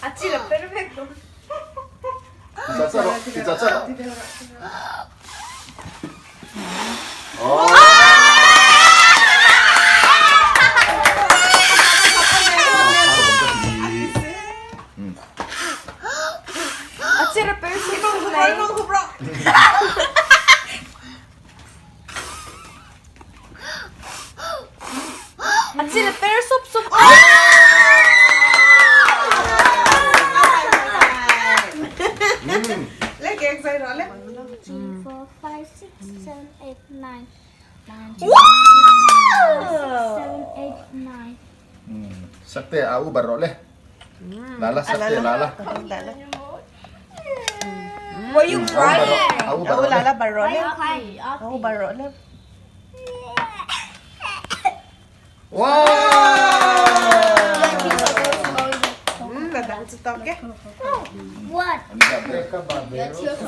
Achi la perfecto. Pizza. Achi la perfecto. Achi la perfecto. Lấy kẹt xoay rồi lấy. 1, 2, 3, 4, 5, 6, 7, 8, 9, 10, 11, 12, 13, 14, 15, 16, 17, 18, 19. Sakte, au barole. Lala, sakte, lala. Were you crying? Au Đâu barole. là bà rồi lấy. Okay, Đâu bà rồi lấy. Wow! Là đang chỉ tao cái. what?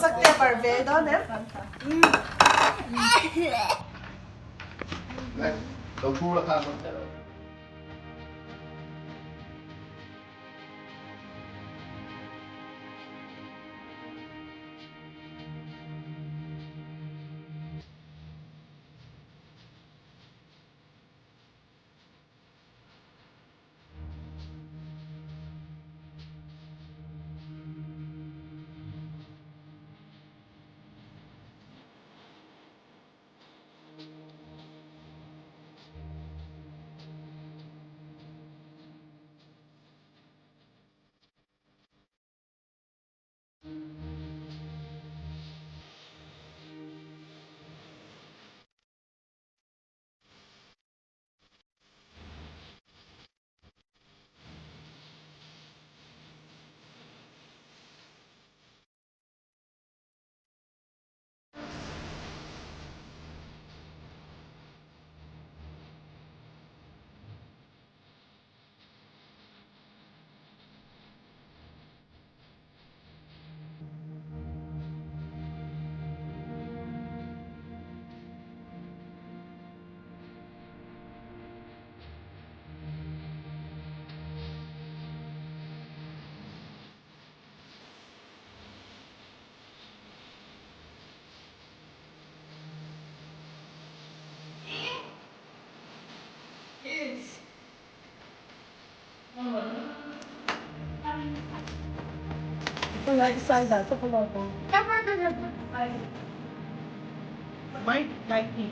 Sắc tê bà về đó nè. Đầu thu là khang. Tôi lại sai giả cho con lột. Might like it.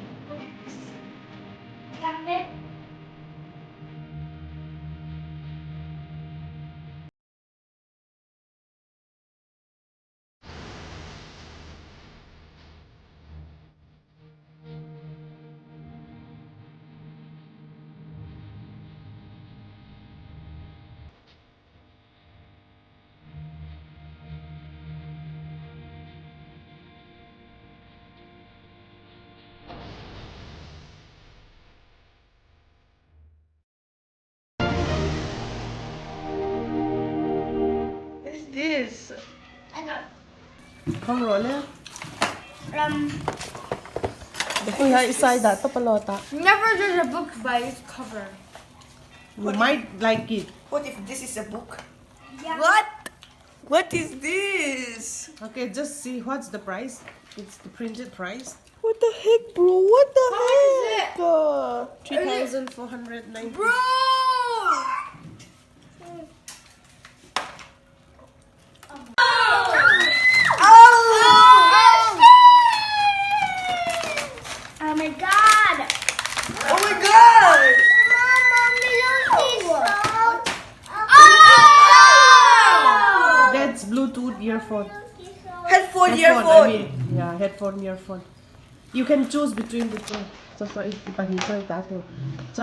What is this? Không rồi lên. Tôi lại sai giả cho con lột. Never judge a book by its cover. You might like it. What if this is a book? Yeah. What? What is this? Okay, just see what's the price. It's the printed price. What the heck, bro? What the How much is heck? it? 3,490. Bro! Oh my god! Oh my god! That's Bluetooth earphone. Headphone, I earphone. mean, yeah, headphone, earphone. You can choose between the two. So, ipahito ito. So,